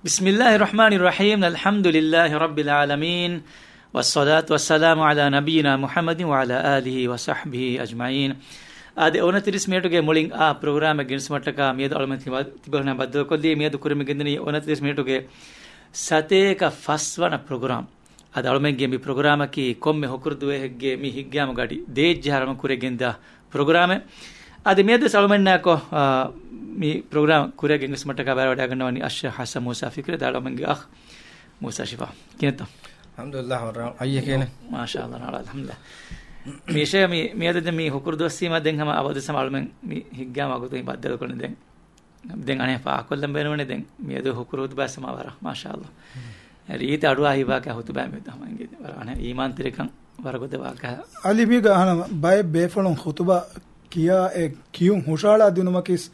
بسم الله الرحمن الرحيم الحمد لله رب العالمين والصلاة والسلام على نبينا محمد وعلى آله وصحبه أجمعين آده 29 මිනිත්තුගේ මුලින් ප්‍රෝග්‍රෑම් එක ගෙනස් මට්ටක මියද අලමන් තිබුණා බද්දල කොල්ලී මියද කුරෙම ගෙන්දනි 29 මිනිත්තුගේ සතේක ෆස්වන ප්‍රෝග්‍රෑම් ආද අලමන්ගේ මේ ප්‍රෝග්‍රෑම් එකේ කොම්මේ හොකුරුදුවේ හෙග්ගේ මේ හිග්ගාම ගඩි දේජ්ජහරම කුරේ ගෙන්දා ප්‍රෝග්‍රෑම් ආද මියද සල්මන්නකෝ මේ ප්‍රෝග්‍රෑම් කුරේ ගෙනස් මට්ටක බාර වඩා ගන්නවනි අෂ් Hassan මූසා ෆික්‍ර දාලමන්ගේ අඛ මූසා ශිෆා කිනත alhamdulillah ayya kene masha Allah alhamdulillah මේෂය මේ අද මේ හුකුරු දොස්සීම දැන් හැම අවද සමාල්මෙන් මේ හිග්ගාම අගතුයි බද්දල කොන දැන් අනේ පාකොල්ලම් බේනවනේ දැන් මේ අද හුකුරු දුබස්සම වර මාෂාඅල්ලා රීත අඩුවා හිවා කහ හුතු බෑ මේ තමන්ගේ වර අනේ ඊමාන් තිරකන් වරගොද වාක අලි මේ ගහන බය බේෆලොන් හුතුබා කියා ඒ කියුම් හොෂාලා දිනුමකිස්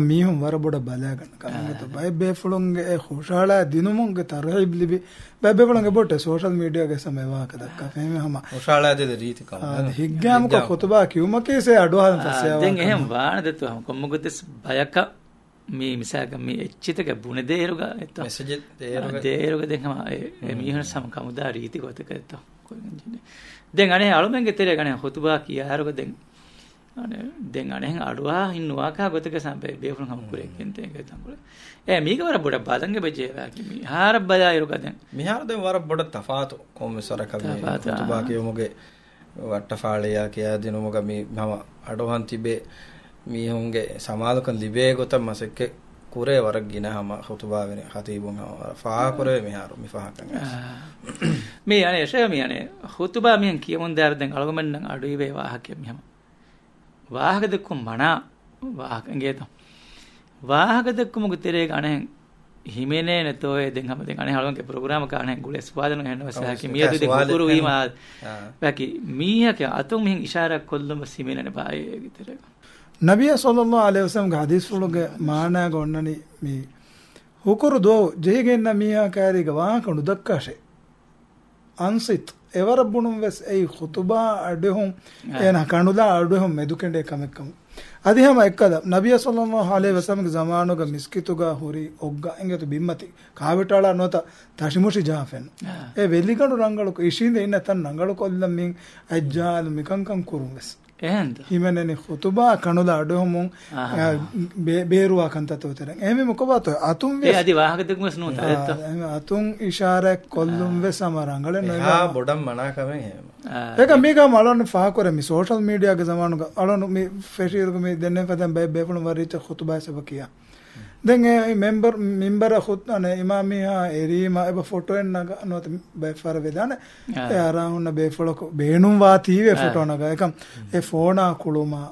මීහුම් වර බොඩ බලා ගන්න කමත බය බේෆලොන්ගේ ඒ හොෂාලා දිනුමුන්ගේ තරහිබ් ලිබි බය බේෆලොන්ගේ බොට සෝෂල් මීඩියා ගේ සමය වාක දක්ක ෆේම හම හොෂාලා දෙද රීති කම හිග්ගාම ක හුතුබා කියුමකිස් ඒ අඩුවහන් තස්සේ දැන් එහෙම වාන දතු හම කොම්මුගුද්දස් බයක මේ මිසක මේ එච්චිතක බුනේ දේරුග එත මෙසේජ් දේරුග දැන් හම ඒ මීහන සම කමුදා රීති ගොතක එත කොයින්ජිනේ දැන් අනේ අලුමෙන්ගේ තෙරේ ගනේ හුතුබා කියාරුග දැන් අනේ දැන් අනේ අඩුවා ඉන්නවා කා ගොතක සම්බේ බේෆුන් හම කුරේ කෙන්තේ ගේ තම්බල මේක වර බොඩ බදංගේ බජේ වාකි මේ හාර බදායරුග දැන් මිහාර දැන් වර බොඩ තෆාතු කොම්මසර කමේ හුතුබා කියමුගේ වට්ටෆාලයා කියා දිනුමුග මේ මම අඩුවන් තිබේ මීහුන්ගේ සමාලකන් ලිබේ ගොත මසෙක් කුරේ වරක් ගිනහම හුතුබා වෙන හතීබුන් ෆා කුරේ මිහාරු මිෆහකන් මේ අනේ ෂේ මේ අනේ හුතුබා මියන් කියමුන් දාර දැන් අලගමන් නම් අඩුයි වේ වාහකෙ මිහම වාහක දෙක්කු මනා වාහකගේ තෝ වාහක දෙක්කු මුග තෙරේ ගණන් හිමනේ නතෝ දැන් හැම දැන් අනේ හලවන්ගේ ප්‍රෝග්‍රෑම් එක අනේ ගුලස් වාදන හෙන්නවස හැකි මියදු දෙ කුරු වීමා වැකි මීහක අතුම් මින් ඉෂාරා කොල්ලම සිමිනනේ බායේ ගිතරේ නබිය සල්ලල්ලාහු අලයිහි වසල්ලම් ගේ හදීස් වලගේ මානා ගොන්නනි මේ හුකුරු දෝ ජෙහිගෙන්න මීහා කාරිග වාහකණු දක්කාෂේ අන්සිත් එවර බුණුම් වෙස් ඒ ඛුතුබා අඩෙහුම් එන කණුදා අඩෙහුම් මෙදුකෙන්ඩේ කමෙක්කම අදිහම එක්කද නබිය සල්ලල්ලාහු අලයිහි වසල්ලම් ගේ ජමානුග මිස්කිතුගා හුරි ඔග්ගා එංගතු බිම්මති කාවිටාලා නොත තෂිමුෂි ජාෆෙන් ඒ වෙලිකණු රංගලක ඉෂින්ද ඉන්න තන් රංගල කොල්ලම් මින් අජ්ජාල් මිකංකම් කුරුම් වෙස් එහෙන්ද හිමනේ ඛුතුබා කණුදා අඩෙහුම් බේරුවා කන්තතෝතර එමෙ මොකවත් අතුම් වෙස් ඒ අදි වාහක දෙකම ස්නෝත අතුම් ඉෂාරා කොල්ලම් වෙස් සමරංගල නෝ බොඩම් මනාකමෙන් එහෙම ඒක මේක මලොන් ෆා කරේ මේ සෝෂල් මීඩියා ගේ ජමානුග අලොන් මේ ෆෙෂියර්ග මේ දෙන්නේ කතම් බය බේපුණ වරිත ඛුතුබා සබ කියා දැන් ඒ මෙම්බර් ඛුත්නේ ඉමාමියා එරීමා එබ ෆොටෝ එන්නග නොත බය ෆර වේදාන ඒ ආරාහුන්න බේෆලක බේනුම් වා තීවේ ෆොටෝ නග එකම් ඒ ෆෝනා කුළුමා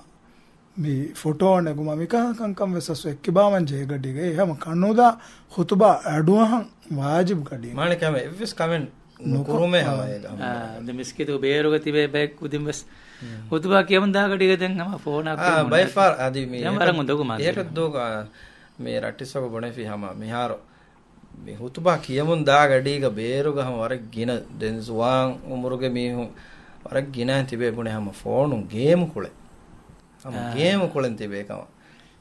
මේ ෆොටෝ නගුම මිකංකම් වෙසස් එක්කබාමන් ජේගඩිගේ එහෙම කන්නෝදා ඛුතුබා අඩුවහන් වාජිබ් ගඩි මාණකම එවස් කමෙන්ට් නුකුරුමේ හැම ද මිස්කිතු බේරුග තිබේ බැක් උදින් බස් හුතුබා කියමන් දාගඩිග දැන් හම ෆෝනා බයි ෆාර් ආදි මේ යම් වරන් උදගු මාස ඒකට දෝග මේ රටිසක බොනේ ෆි හම මිහාර මේ හුතුබා කියමුන් දාගඩිග බේරුගම වර ගින දෙන් සුවාන් උමුරුගේ මීහු වර ගින තිබේ බොනේ හම ෆෝනු ගේම් කුලේ හම ගේම් කුලෙන් තිබේ කම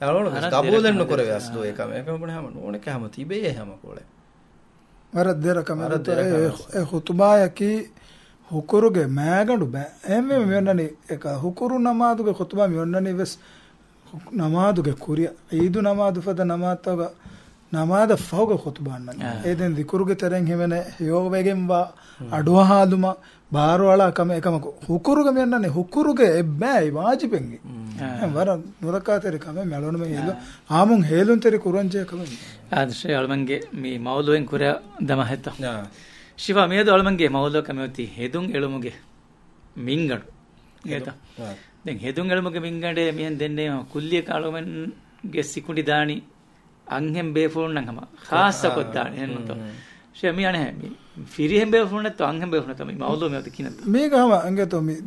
තාලෝන ස්කබුලෙන් නුකර වැස් දෝ එකම එකම බොනේ හම නෝනේ කම තිබේ හම කුලේ වර දෙර කමරත ඒ ඛුතුබා යකි හුකුරුගේ මෑගඬු බෑ එමෙ මෙන්නනි එක හුකුරු නමාදුගේ ඛුතුබා මෙන්නනි වෙස් නමාදුගේ කුරිය ඊදු නමාදු ෆද නමාතග නමාද ෆෝග ඛුතුබා නන එදෙන් දිකුරුගේ තරෙන් හිමනේ යෝග වෙගෙන් වා අඩුවහාදුම බාරවලා කම එකම හුකුරුගේ මෙන්නනි හුකුරුගේ එබ්බෑයි වාජිබෙන්ගේ වර නුරකාතර කම මෙලොනම හේලු ආමුන් හේලුන් තෙරි කුරංජය කම ආදර්ශය අලමන්ගේ මේ මෞලුවෙන් කුර දමහෙත ශිවා මේද අලමන්ගේ මෞලුව කමති හෙදුන් එළුමුගේ මින්ගඩු ඒත දැන් හෙදුන් එළුමුගේ මින්ගඩේ මියන් දෙන්නේ කුල්ලිය කාලොමන්ගේ සිකුඩි දානි අංහෙම් බේෆෝන් නංගම ખાસ කොත් දානි එන්නතෝ ෂේ මියනේ මේ ෆිරිහෙම් බේෆෝන් නැත්නම් අංහෙම් බේෆෝන් නැත්නම් මේ මෞලුව මේත කිනත මේකම අංගතෝ මේ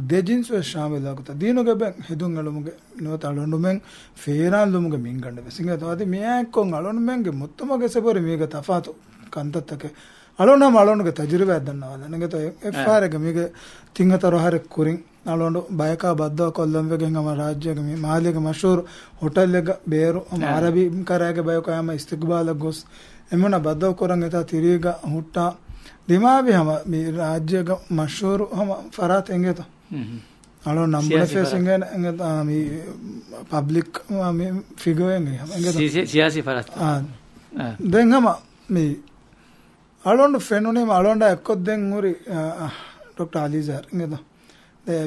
දෙජින්ස් වේ ශාමිලාකුත දීනෝගේ බෙන් හෙදුන් එළුමුගේ නොත අලොන්ඩුමෙන් ෆේරාන් ලුමුගේ මින්ගඩ වෙසින්ගේ තවදී මියක්කොන් අලොන්ඩුමෙන්ගේ මුත්තමගේ සපරි මේක තෆාතු කන්තත්තක ಅಳೋಣಗೆ ತಜುರ್ಬೆ ಅದನ್ನವಲ್ಲ ನನಗೆ ಎಫ್ಆರ್ಗೆ ಮೀಗೆ ತಿಂಗತರ ಹರೆ ಕುರಿಂಗ್ ಅಳೋಂಡು ಬಯಕ ಬದ್ದ ಕೊಲ್ಲಂವೆಗೆ ನಮ್ಮ ರಾಜ್ಯಗೆ ಮೀ ಮಾಲಿಗೆ ಮಶೂರ್ ಹೋಟೆಲ್ಗೆ ಬೇರು ಅರಬಿ ಕರೆಗೆ ಬಯಕ ಅಮ್ಮ ಇಸ್ತಿಕ್ಬಾಲ ಗೊಸ್ ಎಮ್ಮನ ಬದ್ದ ಕೊರಂಗೆ ತಾ ತಿರಿಗ ಹುಟ್ಟ ದಿಮಾಬಿ ಹಮ ಮೀ ರಾಜ್ಯಗೆ ಮಶೂರ್ ಹಮ ಫರಾತ್ ಹೆಂಗೆತ ಅಳೋ ನಂಬರ್ ಫೇಸ್ ಹೆಂಗೆ ಮೀ ಪಬ್ಲಿಕ್ ಮೀ ಫಿಗರ್ ಹೆಂಗೆ ಸಿಯಾಸಿ ಫರಾತ್ ದೆಂಗಮ ಮೀ ಅಳೋಂಡು ಫೆನುನಿಮ ಅಳೋಂಡ ಎಕ್ಕೊದ್ದೆಂಗ್ ಊರಿ ಡಾಕ್ಟರ್ ಅಲಿಜಾರ್ ಹಿಂಗೆದ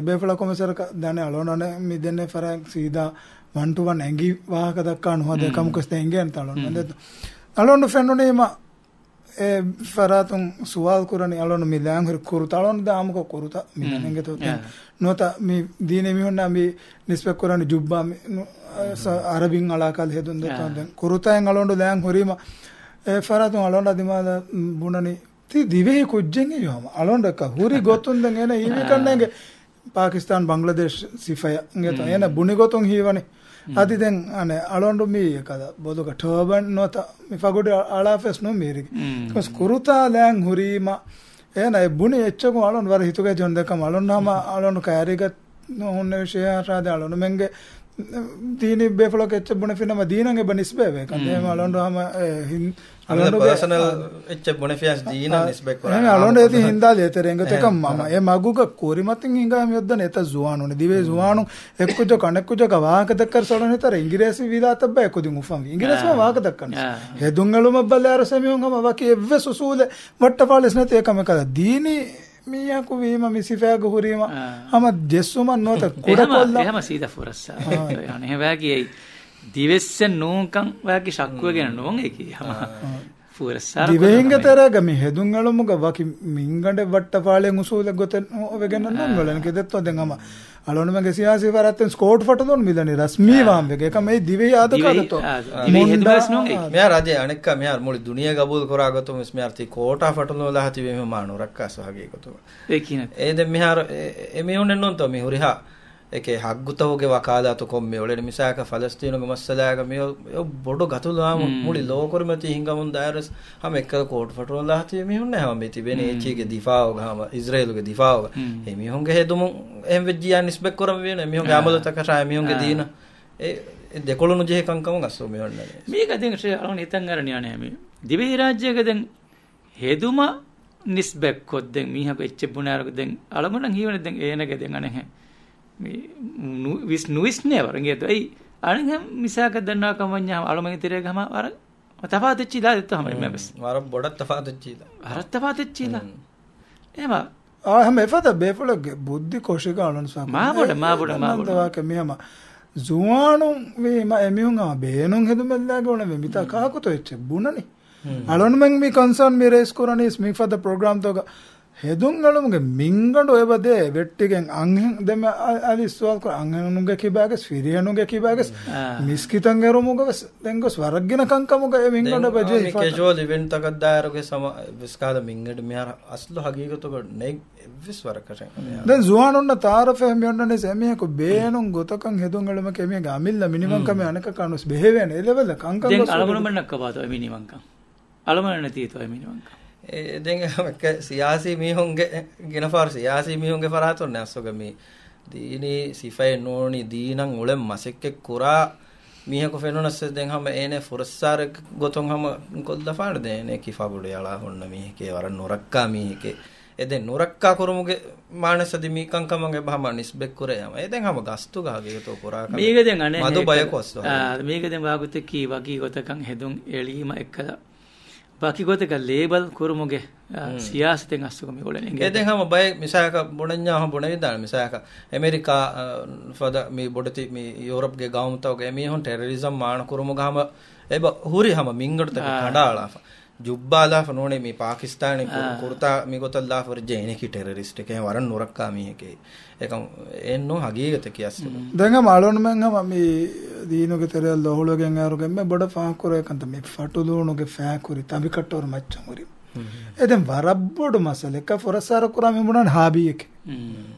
ಬೇಫಳ ಕೊಮೆಸರಕ ದಾನೆ ಅಳೋಂಡನೆ ಮಿ ದೆನ್ನೆ ಫರಾಕ್ ಸೀದಾ 1-to-1 ಎಂಗಿ ವಾಹಕ ದಕ್ಕಾಣು ಹೋದೆ ಕಮಕಸ್ತೆ ಹೆಂಗೆ ಅಂತ ಅಳೋಂಡು ಅಂದೆ ಅಳೋಂಡು ಫೆನುನಿಮ ಎ ಫರಾತುಂ ಸುವಾಲ್ ಕುರನಿ ಅಳೋಂಡು ಮಿ ಲ್ಯಾಂಗ್ ಹರಿ ಕುರುತ ಅಳೋಂಡು ದ ಆಮಕ ಕುರುತ ಮಿ ಹೆಂಗೆ ತೋತೆ ನೋತ ಮಿ ದೀನೆ ಮಿ ಹೊನ್ನ ಮಿ ನಿಸ್ಬೆ ಕುರನಿ ಜುಬ್ಬಾ ಮಿ ಅರಬಿಂಗ್ ಅಳಾಕಲ್ ಹೆದುಂದೆ ತೋಂದೆ ಕುರುತ ಹೆಂಗ್ ಅಳೋಂಡು ಲ್ಯಾಂಗ್ ಹೊರಿಮ ಫರಾತು ಅಳೋಂಡ ದಿಮಾದ ಬುಣನಿ ತಿ ದಿವೆ ಕುಜ್ಜೆಂಗೆ ಯೋಮ ಅಳೋಂಡಕ್ಕ ಹುರಿ ಗೊತ್ತುಂದಂಗೆ ಏನ ಇವಿ ಕಣ್ಣಂಗೆ ಪಾಕಿಸ್ತಾನ್ ಬಾಂಗ್ಲಾದೇಶ್ ಸಿಫಯ ಹಂಗೆ ಏನ ಬುಣಿ ಗೊತ್ತುಂಗ್ ಹೀವನಿ ಅದಿದೆಂ ಅನೆ ಅಳೋಂಡು ಮೀ ಕದ ಬೋದುಗ ಟರ್ಬನ್ ನೋತ ಮಿ ಫಗುಡಿ ಅಳಾಫೆಸ್ ನೋ ಮೀರಿಗೆ ಕಸ್ ಕುರುತಾ ಲ್ಯಾಂಗ್ ಹುರಿಮ ಏನ ಬುಣಿ ಎಚ್ಚಗು ಅಳೋಂಡು ವರ ಹಿತುಗೆ ಜೊಂದಕ ಅಳೋಂಡು ಹಮ ಅಳೋಂಡು ಕ್ಯಾರಿಗ ಹುನ್ನೆ ವಿಷಯ ರಾದ ಅಳೋಂಡು ಮೆಂಗೆ ದೀನಿ ಬೇಫಳಕ್ಕೆ ಹೆಚ್ಚು ಬುಣಫಿನಮ ದೀನಂಗೆ ಬನಿಸ್ಬೇವೆ ಕಂದೆ ಅಳೋಂಡು ಹಮ ಅಳೋಂಡು ಪರ್ಸನಲ್ ಹೆಚ್ಚು ಬುಣಫಿಯಾಸ್ ದೀನ ನಿಸ್ಬೇಕು ಅಳೋಂಡು ಏತಿ ಹಿಂದಾಲಿ ಏತರೆ ಎಂಗತೆ ಕಮ್ಮ ಎ ಮಗುಗ ಕೋರಿ ಮತ್ತಿಂಗ್ ಹಿಂಗ ಮಿಯೊದ್ದನೆ ಏತ ಜುವಾನು ದಿವೆ ಜುವಾನು ಎಕ್ಕುಜ ಕಣೆಕ್ಕುಜ ವಾಹಕ ದಕ್ಕರ್ ಸೊಡನೆ ತರ ಇಂಗಿರೇಸಿ ವಿದಾತಬ್ಬ ಎಕ್ಕುದಿ ಮುಫಂ ಇಂಗಿರೇಸಿ ವಾಹಕ ದಕ್ಕನ್ ಹೆದುಂಗಳು ಮಬ್ಬಲ್ಲ ಯಾರು ಸಮಿಯುಂಗ ಮಬಕಿ ಎವ್ವೆ ಸುಸೂಲೆ ವಟ್ಟ ಪಾಲಿಸ್ನತೆ ಏಕಮ ಕದ ದೀನಿ මියකු වීම මිසිෆෑග හුරීම හම දෙස්සුමන් නොත කුඩකොල්ල එහෙම සීදා ෆොරස්ස අනේ වගේ දිවෙස්සෙන් නෝකම් වගේ ශක්කුවගෙන නෝන් ඒකී හම ෆොරස්ස දිවෙංග තරග මි හෙදුන් අලමුග වකි මින්ගඩ වට්ට පාලෙන් උසූල ගොතෙන් ඔවගෙන නෝන්ගලන කෙදෙත්ව දෙංගම අලොනමගේ සියාසි වරත්තෙන් ස්කෝට් ෆටදොන් මිදනි රස්මී වාම් වගේ එක මේ දිවේ ආදකදතෝ දිවේ හෙදුවස් නෝන් මෙයා රජේ අනෙක්ක මෙයා මුලි දුනිය ගබුල් කරාගතෝ මිස් මෙයාර්ති කෝටා ෆටනෝ ලහති වෙම මානු රක්කාස වගේ ගතෝ ඒ කින ඒ දෙ මෙහාර එමේ උන්නේ නොන්තෝ මේ හුරිහා ඒකේ හග්ගුතෝගේ වකාදාතු කොම්මේ ඔලෙ මිසාක ෆලස්තීනුගේ මස්සලාක මේ බොඩ ගතුලාම මුලි ලෝකරමති හිංගමුන් දායරස් හැම එක කෝට් ෆටනෝ ලහති මේ උන්නේ හැම මේ තිබෙනේ ඒචීගේ දිෆාව ගාම ඉස්රායලුගේ දිෆාව ඒ මිහුන්ගේ හෙදුමු එහෙම වෙජ්ජියා නිස්බෙක් කරම වෙන මිහුන්ගේ අමලතක රාය මිහුන්ගේ දීන ඒ දෙකොළුණු ජෙහ කංකම ගස්සෝ මේ වන්නේ මේක දෙන් ශ්‍රේ අරන් හිතන් අරණ යන්නේ මේ දිවේ රාජ්‍යයක දෙන් හෙදුම නිස්බෙක් කොද්දෙන් මීහක එච්චබුනාරක දෙන් අලමන හීවන දෙන් ඒනක දෙන් අනේ විස් never ngeto ai aning misaka danna kamanya alama tire gama war tafaatchi la detta hama mebes war bodat tafaatchi la ema hama efada befulage buddhi koshika alan sa ma boda wa ke mihama zuwanu we ma emihun ama beenun hedumella gona me mita kakuto ecche bunani alon men mi concern mi raise korani is me for the program toga හෙදුන්ගලුගේ මිංගඩ ඔය බදේ වෙට්ටිගෙන් අංහෙන් දෙම අලිස්වාල් කර අංහෙනුගේ කිබාගස් ෆිරියනුගේ කිබාගස් මිස්කිතන් ගරුමුගේ දෙංග ස්වර්ගින කංකමුගේ මිංගඩ බජේ මේ කැජුවල් event එකක් දායරගේ සම විස්කාල මිංගඩ මෙහර අස්ලු හගීගතක නේ විස්වර කරේ දැන් ජුවානුන්න තාරෆෙ මියොන්නනේ සෙමියක බේනුන් ගොතකන් හෙදුන්ගලම කෙමිය ගමිල්ල minimum කම අනක කනුස් බෙහෙවෙන එලෙවල කංකම් දැන් අලමුණ මන්නක් කපාතෝ මිනිමම් කම් අලමුණ නැති තෝ මිනිමම් කම් දෙන් සියාසී මිහුන්ගේ ගෙනපාර සියාසී මිහුන්ගේ ෆරාතොන් නැස්සොග මේ දීනි සිෆයි නෝනි දීනන් උලෙන් මසෙක්කෙක් කුරා මිහක ෆෙනොනස් දෙන් හැම එනේ ෆොරස්සාර ගොතොන් හැම කොල්දෆාර දෙනේ කිෆබුඩ යලා හොන්න මිහකේ වර නොරක්කා මිහකේ එදෙන් නොරක්කා කුරුමුගේ මානසදි මිකං කමගේ බහම නිස්බෙක් කුරේ යම එදෙන් හැම ගස්තු ගහගේ ගතෝ කුරා කම මේක දෙන් අනේ මදු බයකොස් මේක දෙන් වාගුත් කී වකී ගොතකන් හෙදුන් එලීම එක්කලා ಬಾಕಿ ಗೊತ್ತಕ ಲೇಬಲ್ ಕುರುමුಗೆ ಸಿಯಾಸತೆන් ಅಸ್ತುಗ ಮಿ ಒಳನೆ ಎದೆನ್ ಹಮ ಬಯ ಮಿಸಾಕ ಬೊಣඤಾ ಹಮ ಬೊಣವಿದಾನ ಮಿಸಾಕ ಅಮೆರಿಕಾ ಫದ ಮಿ ಬೊಡತಿ ಮಿ ಯುರೋಪ್ ಗೆ ಗಾಂತವಗೆ ಮಿ ಹೊನ್ ಟೆರರಿಸಂ ಮಾಣ ಕುರುමුಗ ಹಮ ಎಬ ಹುರಿ ಹಮ ಮಿಂಗಡತ ಕಡಾಳಾ ಜುಬ್ಬಾಲಾ ಫನೋನೆ ಮಿ ಪಾಕಿಸ್ತಾನಿ ಕುರ್ತಾ ಮಿ ಗೊತ್ತಲ್ಲಾ ಫರ್ ಜೈನೆ ಕಿ ಟೆರರಿಸ್ಟ್ ಕೆ ವರನ್ ನುರಕ್ಕಾ ಮಿ ಕೆ එකම් එන්නෝ හගීගත කියස් දැන් මාළොන් මං හම මේ දීනුගේ තෙරල් ලොහුලගෙන් ආරුගෙන් මේ බඩ ෆාකුර එකන්ත මේ ෆටුලුණුගේ ෆෑකුරි තඹි කට්ටෝර මච්චමුරි එදෙන් වරබ්බොඩ මසලක ෆොරසාර කුරා මේ මුණන් හාබියක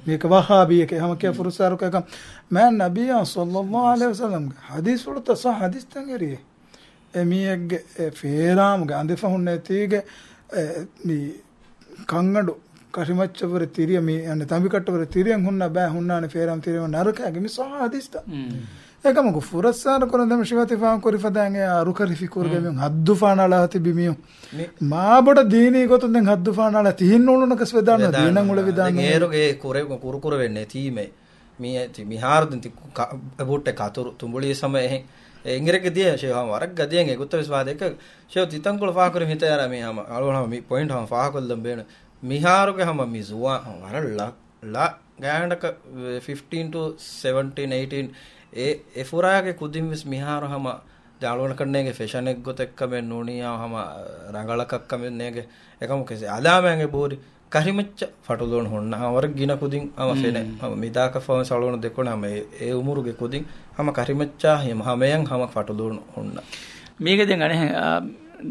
මේක වහාබියක හැම කිය ෆොරසාර කක මෑ නබිය සල්ලල්ලාහු අලයිහි වසල්ලම් හදීස් වල තස හදීස් තංගරියේ එමියගේ ෆේරාම්ගේ අන්දෙ ෆහුන්නේ තීගේ මේ කංගඩු කරිමච්චවර තිරිය මේ යන්නේ තඹිකට්ටවර තිරියන් හුන්න බෑ හුන්නානේ ෆේරම් තිරියම නරකගේ මේ සහදිස්ත ඒකමක ෆුරස්සාන කරන දම ශිවති ෆාන් කොරි ෆදාන්ගේ අරුකරි ෆිකුර්ගේ මේ හද්දු ෆානාලා හති බිමියෝ මාබඩ දීනී ගොතුන් දැන් හද්දු ෆානාලා තිහින්න ඕනක ස්වදාන දීනන් වල විදාන ඒරෝගේ කුරු කුර වෙන්නේ තීමේ මේ මිහාරදුන් ති බොට්ටේ කතුරු තුඹුලි සමයේ इंग्रेक दिए शेव हम वरक गदियेंगे गुत्त विश्वास देख शेव तितंकुल फाकुर हित यार मी हम अलवन हम पॉइंट हम फाकुल दंबेन मिहारो के हम मिजुआ वर ला गांडक 15 to 17 18 ए फुरा के कुदिम विस मिहारो हम जालवन करने के फैशन एक गोते कमे नोनिया हम रंगलक कमे नेगे एकम कैसे आदामेंगे बोरी කරිමච්ච ෆටුලෝන් හොන්න අවර ගින කුදින් අම ෆෙන අම මිදාක ෆෝන් සලෝන දෙකොන අම ඒ උමුරුගේ කුදින් අම කරිමච්චා හිම හමයන් හම ෆටුලෝන් හොන්න මේක දෙන් අනේ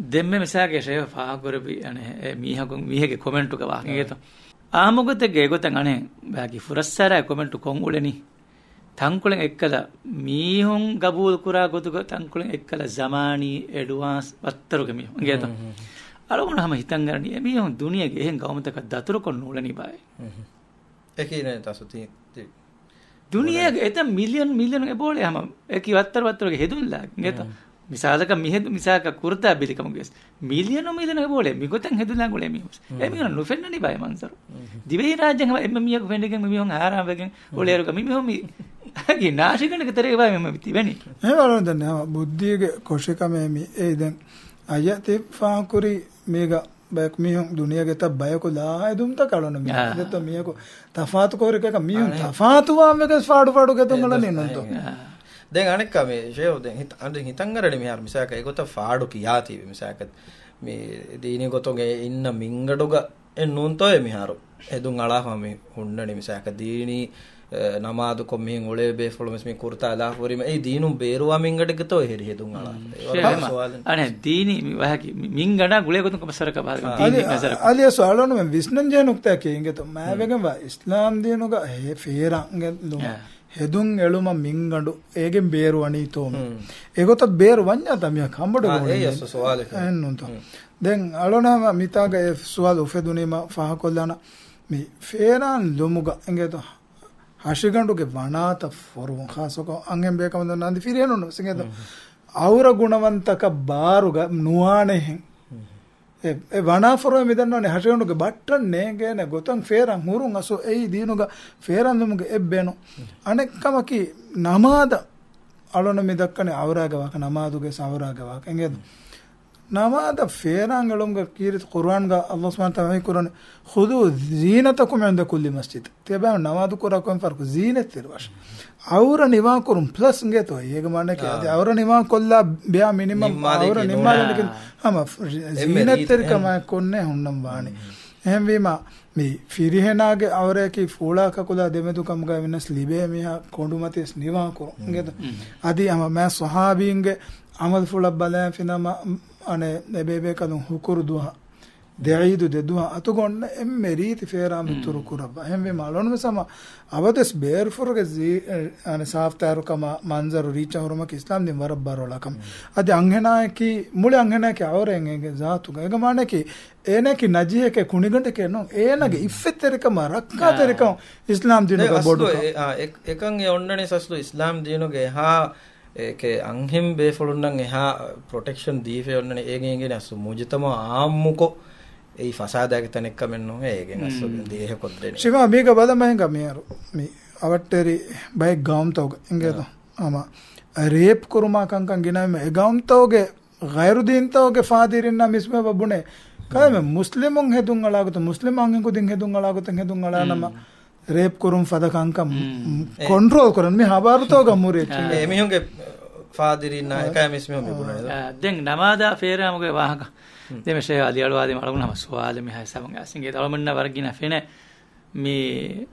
දෙම්මෙ මිසාගේ ෂේ ෆාගොරබි අනේ මීහගේ කොමෙන්ට් එක වාගේ તો ආමොගත ගේ ගොතන් අනේ බාගි ෆුරස්සාරා කොමෙන්ට් කොන් උලෙනි තංකුලෙන් එක්කල මීහොන් ගබූල් කුරා ගොතුක තංකුලෙන් එක්කල ජමානී එඩ්වාන්ස් වත්තරුගේ මීහොන් ගේ તો අලුණ හැම හිතන් ගන්නේ මේ හොන් දුනියගේ එහෙන් ගවමතක දතුරු කොන්න උලනි බයි ඒකේ නේ තසුති දුනියගේ එත මිලියන් ගේ බෝලේ හැම ඒකි වත්තරගේ හෙදුන්ලා ගෙත මිසාලක මිහෙදු මිසාක කුර්තා බිලිකම ගෙස් මිලියන ගේ බෝලේ මිගොතන් හෙදුන්ලා ගොලේ මිහුස් එමින නොෆෙන්නනි බයි මන්සර දිවේ රාජ්‍යන් හැම එම්ම මියක ෆෙන්ඩගෙන් මිහොන් ආරාමගෙන් ඔලේරුක මිහොන් ගි නාශිකණක තරේ බයි මෙම තිබෙනි ඒ වලොන් දන්නේ බුද්ධියගේ කොෂිකමේ මේ ඒ දැන් අයති ෆාකුරි මේක බයක් මිහුන් දුනියගේ ත බයක ලා දුම්ත කලන මිහ දෙත මියක තෆාතු කොරක එක මිහුන් තෆාතු වාමක ෆාඩු ගෙතුන් වල නෙන්නතෝ දැන් අනෙක් මේ ෂේව දැන් හිතන් ගරනේ මිහාර මිසක ඒකත ෆාඩු කියාති මිසක මේ දීනි ගොතෝගේ ඉන්න මිංගඩුග එන්නුන්තෝ මිහාරු එදුන් අලාෆා මේ හොන්නනේ මිසක දීනි නමාදු කොම්මින් ඔලේ බේ ෆොලොමස් මේ කුර්තා ලා ෆොරිම ඒ දීනු බේරුවා මින්ගඩ ගතෝ හෙරි හෙදුන් අලා අනේ දීනි වහකි මින්ගඩ ගුලේ ගොතුන් කපසරක බාර දීනි කසරක අලිය සවාලොන මෙ විස්නන් ජනුක්තා කේංගෙ તો මෑවෙගම ඉස්ලාම් දිනුග හේ ෆේරංගෙ ලු හෙදුන් එළුම මින්ගඩු ඒගෙන් බේරුවනි තෝම ඒගොත බේරු වඤ්ඤා තමිය කම්බඩ ගෝනේ ඒ යස සවාලක එන්නුන්තෝ දැන් අලොනම මිතාගේ සවාල උෆෙදුනීම ෆහකොල්ලාන මේ ෆේරන් ලොමුග එංගෙ તો ಹಶಿಗಂಡುಗೆ ವನಾತ ಫೋರು ಖಾಸಕ ಅಂಗೆಂ ಬೇಕಂದ ನಂದಿ ಫಿರಿಯನು ಸಿಂಗೆದ ಅವರ ಗುಣವಂತಕ ಬಾರುಗ ನುವಾಣೆ ಹೆಂ ಎ ವನಾ ಫೋರು ಮಿದನ್ನನೆ ಹಶಿಗಂಡುಗೆ ಬಟ್ಟನ್ ನೇಗೇನೆ ಗೊತಂ ಫೇರಂ ಹುರುಂ ಅಸೋ ಏಯಿ ದೀನುಗ ಫೇರಂ ನಮಗೆ ಎಬ್ಬೆನು ಅನೆಕ್ಕಮಕಿ ನಮಾದ ಅಳನ ಮಿದಕ್ಕನೆ ಅವರಾಗವಾಕ ನಮಾದುಗೆ ಸವರಾಗವಾಕ ಎಂಗೆದು ನಮಾದ ಫೇರಾಂಗಳಂಗ ಕೀರಿತ ಕುರ್ಆನ್ಗ ಅಲ್ಲಾಹ್ ಸುಬ್ಹಾನಹು ತಆಲಾ ಕುರಾನ್ ಖುದು ಝೀನತಕುಮ್ ಇಂದ ಕುಲ್ಲಿ ಮಸ್ಜಿದ್ ತೆಬಾ ನಮಾದು ಕುರಾಕಂ ಫರ್ಕು ಝೀನತ್ ತಿರ್ವಶ್ ಅವರ ನಿವಾ ಕುರುಂ ಪ್ಲಸ್ ಗೆತೋ ಹೇಗ ಮಾಡಕ್ಕೆ ಅದೇ ಅವರ ನಿವಾ ಕೊಲ್ಲ ಬ್ಯಾ ಮಿನಿಮಮ್ ಅವರ ನಿಮ್ಮಾಲಕ್ಕೆ ಹಮ ಝೀನತ್ ತಿರ್ಕಮ ಕೊನ್ನೆ ಹುಣ್ಣಂ ಬಾಣಿ එහෙම වීම මේ ෆිරිහෙනාගේ අවරේකි ෆූලාක කුලා දෙමෙතු කම්ග වෙනස් ලිබේ මියා කොඬු මතස් නිවා කරො නේද අදී අම මෑ සහාබීන්ගේ අමල් ෆුලබ් බලා ෆිනම අනේ නෙබේබේ කලුන් හුකුරු දුවා දෙයිදු දෙදුවා අතුගොන්න එම්මෙ රීති ෆේරාම තුරු කුරබ එහෙම වීම අලොනම සම අවදස් බේර් ෆොරගේ අනේ සාෆ්තාරුකම මන්සරු රීච හොරමක ඉස්ලාම් දින් වරබ්බරලකම් අදී අංහෙනායකි මුල අංහෙනායකි අවරෙන්ගේ ජාතුක ඒගමානකි ඒනකි නජියක කුණිගඬ කෙනෝ ඒනගේ ඉෆෙතරකම රක්කාතරකම ඉස්ලාම් දිනක බොඩු එකන් ඒ ඔන්නනේ සස්ලු ඉස්ලාම් දිනගේ හා ඒකේ අංහෙම් බේෆොලුන්නන් එහා ප්‍රොටෙක්ෂන් දීෆේ ඔන්නනේ ඒගෙන් අසු මුජතම ආම්මුකෝ ඒ ෆසාදාගේ තනෙක් කමෙන්නෝ ඒගෙන් අසු දේහ කොද්දෙනේ ಶಿವಾ මේක බලමෙන්ග මෙයරු මේ අවට්ටරි බයි ගාම්තෝග එංගේතෝ ආම රේප් කුරුමා කංකන් ගිනම ඒ ගාම්තෝගේ ගෛරු දීන්තෝගේ ෆාදිරින්න මිස්ම බබුනේ කම මුස්ලිමුන් හෙදුන් අලාගත මුස්ලිම් අංගෙන් කුදින් හෙදුන් අලාගත හෙදුන් අලානම රේප් කුරුම් ෆදකංකම් කොන්ට්‍රෝල් කරන මේ හබාරතෝග මුරේ ඒ මිහුන්ගේ ෆාදිරින්න එකයි මිස්ම බබුනේ දැන් නමාදා ෆේරාමගේ වාහක දෙමෂේ අලියලවාදී මලගුණ සවාල මේ හසමංග අසින්ගේ තවමන්න වර්ගින ෆෙන මේ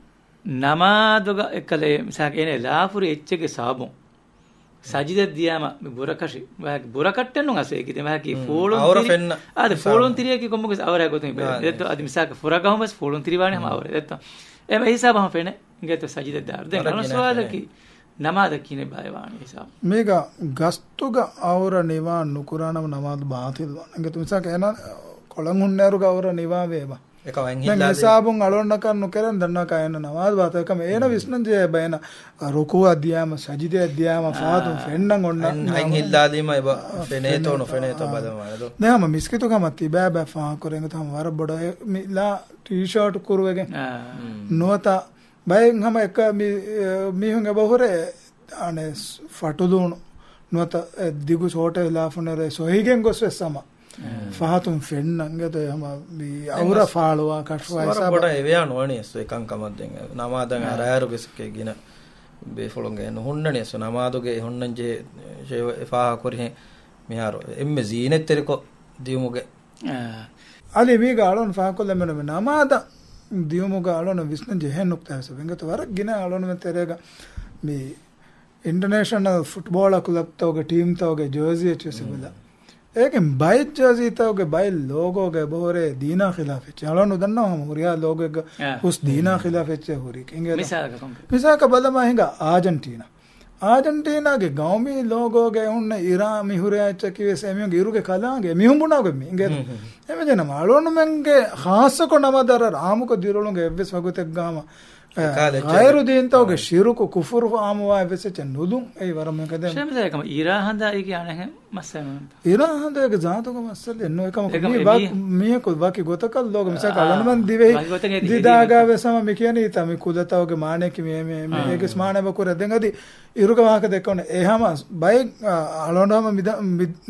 නමාදග එකලේ මිසක එනේ ලාෆුරි එච්චගේ සාබොන් සජිද දියාම බුරකෂි බුරකට්ටන්නු අසේ කිතේ මහකි ෆෝලොන් අවර ෆෙන්න ආද ෆෝලොන් තිරියකි කොම්මක අවර ගොතේ බෙද අද මිසක ෆුරගහමස් ෆෝලොන් තිරිවානේ අවර දෙත්ත එම හිසාබම ෆෙන ඉගෙත සජිද දාර දැන් අනසවාදකි නමාද කිනේ බයවානේ හිසාබ මේක ගස්තුග අවර නිවා නුකුරානම නමාද බාතිල් වංග තුමසක එන කොළන් හුන්නෙරු ගවර නිවා වේවා එක වයින් දැන් හිල්ලා හිසාබුන් අලොන්න කන්නු කරන් දන්නා කයන නමාዝ වාත එකම ඒන විශ්නන්ජය බයන රුකු අධ්‍යාම සජිද අධ්‍යාම ෆාතුම් ෆෙන්නන් ඔන්න වයින් හිල්ලා දීම එබ ෆෙනේතෝ නොෆෙනේතෝ බදමානදෝ නෑම මිස්කිතු කමත් බෑ බෑ ෆා කරෙන් තම වර බොඩ මිලා ටී-ෂර්ට් කුරුවගෙන් නොතා බයෙන් හැම එක මිහුන් බහුරේ අනේ ෆටුදුණු නොත දිගු ෂෝට ලාෆුනරේ සොහිගෙන් ගොස්වෙස් සම ෆහතුම් ෆෙන්නන්ගත හම අවුර ෆාලුවා කට්වා බොඩ එවයා නොවනේ එකන් කමද්දෙන් නමාදන් අරාරුගෙස්කේ ගින බේෆොලොන්ගේ නොහොන්නනේ නමාදුගේ හොන්නන්ජේ ෂේව එෆා කොරිහෙ මිහාරෝ එම්මෙ ජීනෙත්තරකො දියුමුගේ අලි මේ ගාලොන් ෆා කොල්ලමන නමාද දියුමුගේ අලොන විශ්න ජෙහෙන්නුක් තවස වෙංගත වර ගින අලොන මෙතරේග මේ इंटरनेशनल फुटबॉल क्लब तोगे टीम तोगे जर्सी चुसिबला ඒකෙන් බයි ජර්සි තෝගේ බයි ලෝගෝගේ බොරේ දීනා ඛිලාෆ එච්ච අලොන දන්නවා හම හුරියා ලෝගෝගේ හුස් දීනා ඛිලාෆ එච්ච හුරි කිංගේ මිසාක බලම හිඟ ආජන්ටිනාගේ ගෞමි ලෝගෝගේ උන්න ඉරාන් මිහුරියා එච්ච කිවේ සෙමියෝගේ ඉරුගේ කලාගේ මිහුඹුනාගේ මිංගේ එමෙදන අලොන මෙන්ගේ ખાસක නමදර රාමුක දිරලුගේ එව්ස් වගුතෙක් ගාම ගෛරු දීන්තෝගේ ශිරුකු කුෆුරු ආමවා වෙසෙච්ච නුදුන් ඒ වරම එකද ශමසයකම ඉරා හඳා ඒ කියන්නේ මස්සම ඉරා හඳාගේ ජාතක මස්සල් එන්නෝ එකම මේ කුල්වාකි ගොතකල් ලෝක මිසක අලනමන් දිවේ දිදාගා වෙසම මේ කියන්නේ තමයි කුදතවගේ මානෙක මේ මේක ස්මාන බකුර දෙඟදි ඉරුක වාහක දෙකෝනේ එහම බයි අලනම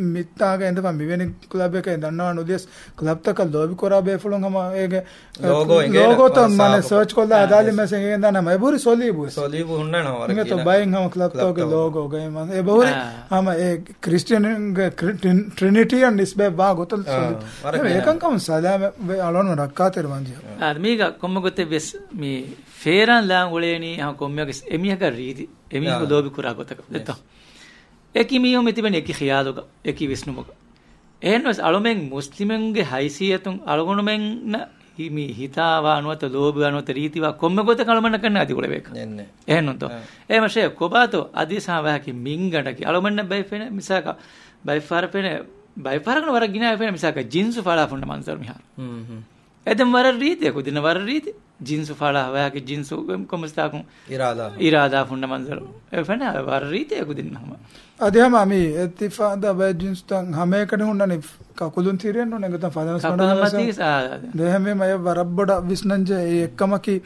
මිත්තාගේ එඳපන් මෙවැනි ක්ලබ් එකේ දන්නවා නුදෙස් ක්ලබ් තක ලොබි කරා බේෆලොන් හම ඒගේ ලෝගෝ තම මන සර්ච් කොල්ලා අදාලි මෙසෙන් දන්න මයිබුරි සොලිබු හුන්නනවා වරක તો බයින් හම ක්ලබ් තෝගේ ලෝගෝ ගේ මන් ඒ බහුරි හම ඒ Christian Trinity and nisbe ba gotal ekam kam salam alon rakkater manji admiga kommogote bes mi feran la uleni ha kommege emiyaga ridi emiyaga lobi kura gotaka detto ekimiyo mitibene eki khiyaluga eki visnumuga ehnos alomen muslimenge haisiyatun algonumen na mi hitawa anuwata lobi anuwata ritiwa kommogote kalmanna kanna adi gole beka enne ehnon to e mashe kobato adisa wa ki mingada ki alomenna bay fene misaka bay farpene bay faragna wara gina fene misaka jinsu fala funna manzar mihar edem wara riti ko dina wara riti jinsu fala wa ki jinsu komsta kun irada funna manzar e fene wara riti ko dinna hama adham ami ittifada bay jinsu tan hame kane hunnani kakulun thiriyen no negata fadana sonada dehme may warabbada visnanje ekkamaki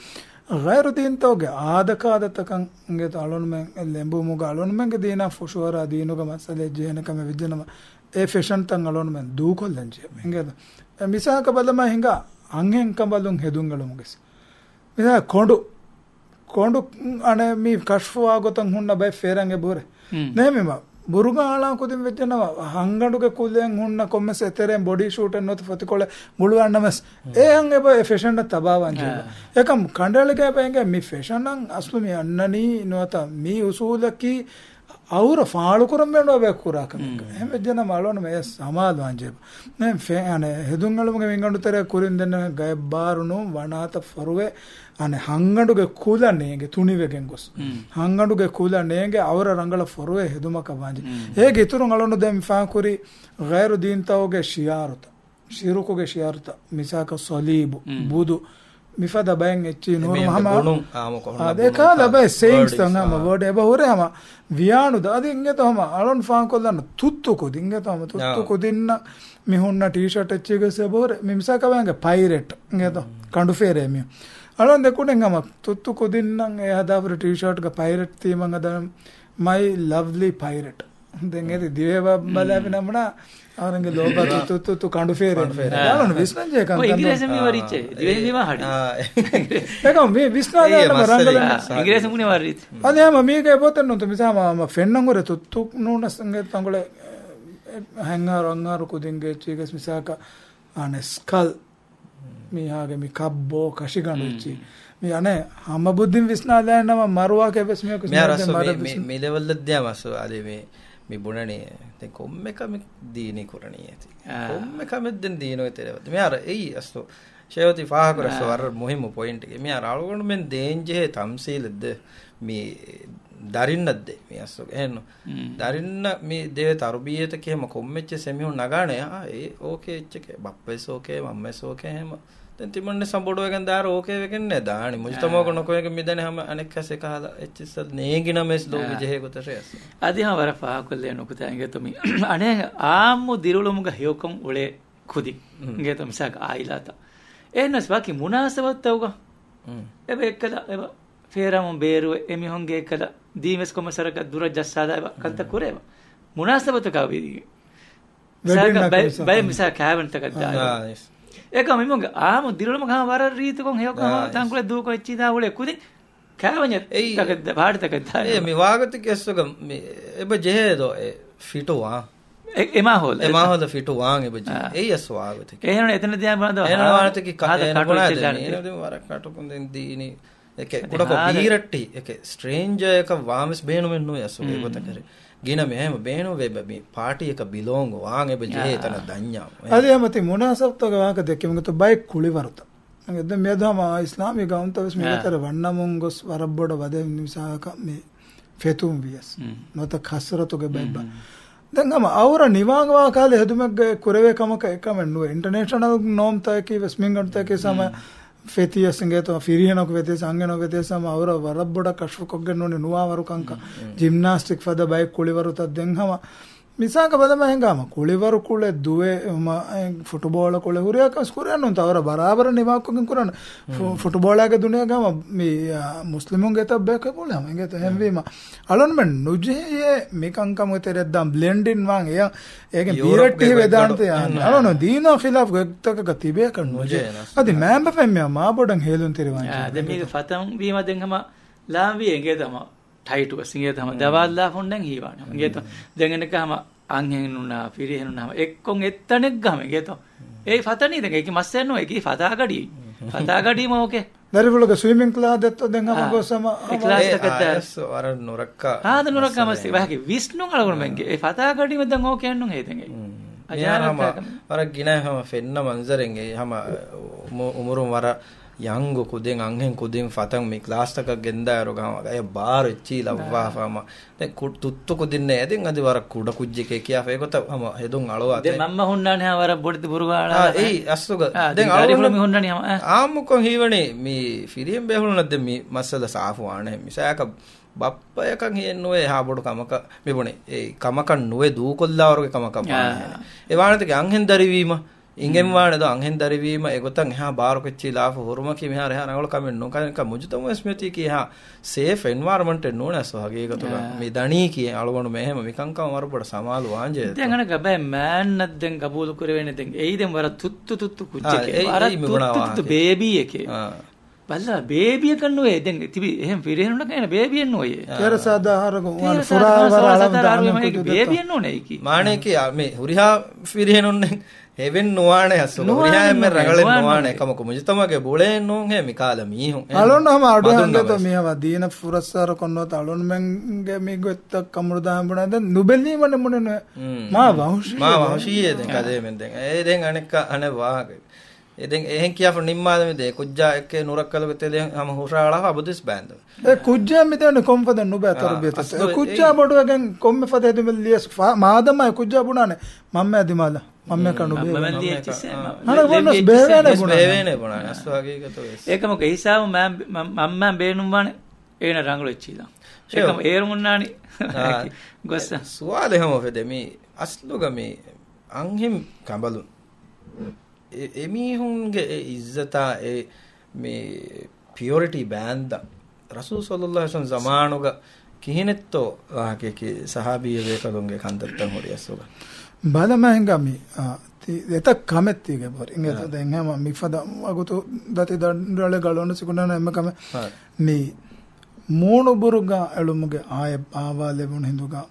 ගෛරු දීන්තෝගේ ආදකාදතකන් ගේ තලොන් මෙන් ලෙම්බු මුග අලොන් මෙන්ගේ දීනා ෆොෂුවර දීනුග මසලේ ජේනකම විජනම ඒ fashion තන් අලොන් මෙන් දූ කොල්ලන් J මෙන්ගේ මිසාක බලම හිඟා අංගෙන් කඹලුන් හෙදුන්ගලු මුගෙස් මිසා කොඬු අනේ මී කෂ්ෆවා ගොතන් හුන්න බයි ෆේරන්ගේ බොරේ නෙමෙම බුරුගාලා කොදින් වෙච්චනවා හංගඩුගේ කුලෙන් හුන්න කොම්මස් එතරෙන් body shoot එන්නොත් ෆතිකොල මුළුවන්නමස් ඒ හං එබ fashion ද තබාවන් J එකම් කණ්ඩායලගේ බෑන්ගේ මි fashion නම් අස්ලු මි අන්නනි නොත මි උසූලකි අවුර ෆාලු කරම් වෙනවා බෑ කුරා කම එහෙම ජන මාලවන මේ සමාදවන් ජේ නේ ෆෑනේ හෙදුන්ගලුගේ වින්ගඬුතර කුරින් දෙන්න ගය බාරුණු වනාත ෆරුවේ අනේ හංගඩුගේ කුලනේගේ තුනිවෙගෙන් ගොස් හංගඩුගේ කුලනේගේ අවර රංගල ෆොරුවේ හෙදුමක වාංජි ඒගේ ඉතුරු අලොන්න දෙම් ෆාකුරි ගෛරු දීන්තෝගේ ශියාරුත ශිරුකුගේ ශියාරුත මිසාක සලීබු බුදු මිෆදා බයෙන් එච්චි නූර් මහමා ආදේකා ලබේ සේයින්ස් තංගම වඩ එබ හොරේම වියානු දාදින්ගේ තම අලොන් ෆාන් කොල්ලන්න තුත්තු කොදින්ගේ තම තුත්තු කොදින්න මිහුන්න ටී-ෂර්ට් එච්චිගේ සබෝර මිසාක වංගේ පයිරට් ගේ තෝ කඬු ෆේරේ මිය අලොන් දෙකුණෙන් ගම තුත්තු කොදින්නම් ඒ හදාපුර ටී-ෂර්ට් ක පයිරට් තීමංග දන මයි ලව්ලි පයිරට් දැන් ඒ දිවේව බලපින නම්නා ආරංගේ ලෝක තුත්තු කඬු ෆේරේ යාලන විශ්නජේ කන් ඉංග්‍රීසි මි වරිච්චේ දිවෙන් දිව හරි ඒකම මේ විශ්නාදාන රංගල ඉංග්‍රීසි මුනේ වරිත් අනේ මේකේ පොතන නොත මිසම ෆෙන්නන් වර තුත්තු නෝන සංගේ තංගල හැංගාර අංගාර කුදින්ගේ චීගස් මිසාක අනස්කල් මියාගේ මි කබ්බෝ කෂිගණුච්චි මේ අනේ හැම බුද්ධින් විශ්නාදානම මරුවා කෙවස් මේක මේ ලෙවල් දෙයමස ආදී මේ බුණනේ දැන් කොම්මෙකම දීනි කරණී ඇති කොම්මෙකම දෙන් දීනෝ තේරෙවද මේ අර එයි අස්තු ෂේවති ෆාහකරස වර මුහිම පොයින්ට් එක මේ අර අලගොන්න මෙන් දේන්ජේ තම්සීලද මේ දරින්නද්දේ මේ අස්සෝ එහෙන්න දරින්න මේ දේව තරුබියත කේම කොම්මෙච්ච සෙමිහුන් නගානේ ඒ ඕකේ එච්චක බප්පෙස් ඕකේ මම්මෙස් ඕකේ එහෙම දැන් තිමන්නේ සම්බොඩෝ එකෙන් දාර ඕකේ වෙකන්නේ දානි මුජතමෝක නොකෝයක මිදනේ හැම අනෙක් කසේ කහලා එච්චස් නේගින මෙස් ලෝ විජේ කොතසෙස් අදී හා වර පාකුල්ලේ නොකුතාගේ තුමි අනේ ආම්මු දිරුලුමුග හියොකම් උලේ කුදි ගේ තුම් සක් ආයිලාත එන්නස් වාකි මුනාසබත් එබ එක්කල එබ ෆේරම බේරුව එමිහොන්ගේ එක්කල දීමස් කොමසරක දුර ජස්සාදා කන්ත කුරේව මුනාසබත කවීදී බය මිසා කෑවන්තක දාලා ඒක මිමුග ආම දිරුලම ගහ වර රීතකොන් හේකම තංකුල දූකො එච්චිදා උලේ කුදි කෑවඤ්ඤ තකද පාඩතක දාලා ඒ මේ වාගත කෙස්සක මේ එබ ජෙහෙදෝ ෆිටුවා එමාහොද ෆිටු වාන් එබ ජේ ඒ යස් වාගත එහෙනම් එතන දිහා බලනවා එහෙනම් වාගත කි කටේ මොනවාද මේ වරක් කටුකුන් දෙන් දීනි එක කුඩක බීරට්ටි එක ස්ට්‍රේන්ජර් එක වාමස් බේනු මෙන්නු යස් ඔය කොට කරේ ගින මෙහෙම බේනු වෙබ මේ පාටි එක බිලෝංග වාන් එබ ජේ එතන දඤ්ඤා අලියමති මුනාසබ්තක වාක දෙකෙමගත බයික් කුලිවරත නේද මෙදම ඉස්ලාමී ගෞන්තවස් මෙතර වන්නමුන් ගොස් වරබ්බොඩ වදෙ නිසාක මේ ෆෙතුම් වියස් නොත කසරතුගේ බයිබ දැන්ගම අවර නිවාගවා කාලේ හදුමක් කුරවේ කමක එකම නුව ඉන්ටර්නේෂනල් නෝම් තයකි වෙස්මින්ගන් තයකි සම ෆෙතියස්ගේ තෝ ෆිරියනක වෙතේ සංගනක වෙතේ සම අවර වරබ්බොඩ කෂ්ෆකොක් ගන්නෝනේ නුවාවරු කංක ජිම්නාස්ටික් ෆද බයික් කුලිවරු තත් දෙන්ගම මිසාක බදම හංගම කුලිවරු කුලේ දුවේ ෆුටබෝල කුලේ හුරියක ස්කුරයන් තවර බරාබර නිවාකකින් කරන ෆුටබෝලගේ දුනිය ගම මේ මුස්ලිමුන්ගේ තබ්බක පොලම ගේ තෙම්වීම අලොන් මෙන් නුජේ මේකංකම තෙරෙද්දම් බ්ලෙන්ඩින් වාන් එය ඒකෙන් බීරට්ටි වේදාන්ත යන අලොන දීනෝ ඛිලාෆ් ගත්තක තිබේ කන නුජේ අදි මෑම්බ පෙම්මිය මා බොඩන් හේලුන් තිරවන් දැන් මේක ෆතම් වීම දෙන්ගම ලාම්වියේ ගේ තමයි ටයිටුව සිංගේ තම දවල්ලා ෆොන්ඩන් හීවාන ගේත දෙගෙනකම අංහෙනුනා පිරිහෙනුනාම එක්කොන් එත්තනෙක් ගම ගේත ඒ ෆතනී දෙක ඒක මස්සෙන්නෝ ඒක ෆතාගඩි මොකේ දරිවලක ස්විමින් ක්ලාස් දෙත්ත දෙන්ගම ගොසම ක්ලාස් එකත් වර නොරක්කා ආද නොරක්කා මස්ති වාගේ විස්ණු කලගොන මෙන්ගේ ඒ ෆතාගඩි මෙදන් ඕකේ යන්නු හේතෙන්ගේ අජානම වර ගිනහම ෆෙන්න මන්සරෙන්ගේ හැම උමුරුම් වර යංගු කුදෙන් අංහෙන් කුදෙන් ෆතන් මේ ක්ලාස් එකක් ගෙන්දාරෝ ගම අය බාර එච්චි ලව්වාෆම දැන් තුත්තු කුදින්නේ ඇදෙන් අද වර කුඩ කුජ්ජකේ කියා ෆේකොත හම හෙදුන් අලවා දැන් මම්ම හොන්නානේ හා වර බොඩි බුරුවාලා ඒ අස්සුග දැන් අලවල මි හොන්නානේ හම ආමුකො හීවනේ මේ ෆිරියෙන් බෙහුල නැද්ද මේ මස්සල සාෆු ආනේ මිසයක බප්පයකන් හියන්නෝේ හා බොඩ කමක මෙබුනේ ඒ කමකන් නොවේ දූ කොල්ලාවරගේ කමක පානේ ඒ වානතේ අංහෙන් දරිවීම ඉංගෙන් වානද අංහෙන් දරිවීම එගොතන් එහා බාරකොච්චි ලාෆ හොරුම කි මෙහා රහ නගල කමෙන් නොකනක මුජතම ස්මෘති කි එහා සේෆ් එන්වයරන්මන්ට් නෝනස් වගේ එකතුක මේ දණී කි අලවණු මෙහෙම විකංකම වරපොඩ සමාලු වාංජේ දැන් අනක බෑ මෑන් නැද්දෙන් කබූල් කරවෙන්නේ දැන් එයිදෙන් වර තුත්තු කුච්චකේ වර තුත්තු බේබි එකේ බල්ලා බේබිය කන්නුවේ දැන් තිබි එහෙම පිරෙහුණ කන බේබියෙන් නෝයේ කර සාදාහරක වන ෆුරාවර අලම් දාන බේබියෙන් නෝනේ කි මානේ කි මේ හුරිහා පිරෙහුණන්නේ හෙවෙන් නොවානේ අස්සු හුරිහාම රගලෙන් නොවානේ කමක මුජතමගේ බොලෙන් නෝන් හේ මිකාල මීහුන් අලොන්නම අඩුංගත මේව දීන ෆුරස්සාර කොන්නත අලොන් මෙන්ගේ මිගොත්ත කමුරුදාම් බුණා දැන් නුබෙල්ලීමනේ මොනේ මා වහුෂියේ දැන් කදේ මෙන් දැන් ඒ දැන් අනෙක් අනේ වාගේ එදෙන් එහෙන් කියා නිම්මාද මෙදේ කුජ්ජා එක්කේ නුරක්කලක තෙලෙන් හැම හොරාලා අබුදිස් බෑන්ද ඒ කුජ්ජා මෙතන කොම්පද නුබේ තරබියත කුජ්ජා බඩුවගෙන් කොම්මෙ ෆද හෙදු මෙල්ලියස් මාදමයි කුජ්ජා බුණානේ මම්ම ඇදිමාල මම්ම කණු බේ මම ලියච්ච අර වොන්නස් බේවේනේ බුණානේ අස් වගේ කතෝ ඒකම හිසාව මම්ම බේනුම් වනේ ඒන රංගල එච්චිලා ඒකම ඒරුමුන්නානි ගොස්ස සුවාලේ හැම ෆෙදෙමි අස්ලුග මේ අංහිම් කඹලු එමිහුන්ගේ ඉස්සතා ඒ මේ පියොරිටි බෑන්ද රසූල් සල්ලල්ලාහු අලයිහි වසල්ලම් zamanuga කිහිනෙත්තෝ වාකේ සහාබිය වේකලොන්ගේ කන්දත්තන් හොරියස්සෝග බලමංගමි එතක් කමෙත්තිගේ බොර ඉංගත දැන් හැම මිෆද අගතු දති දඩල ගලොන්න සිකුණන එමකම මේ මෝණු බුරුගා එළුමුගේ ආය ආවා ලැබුණ හිඳුගා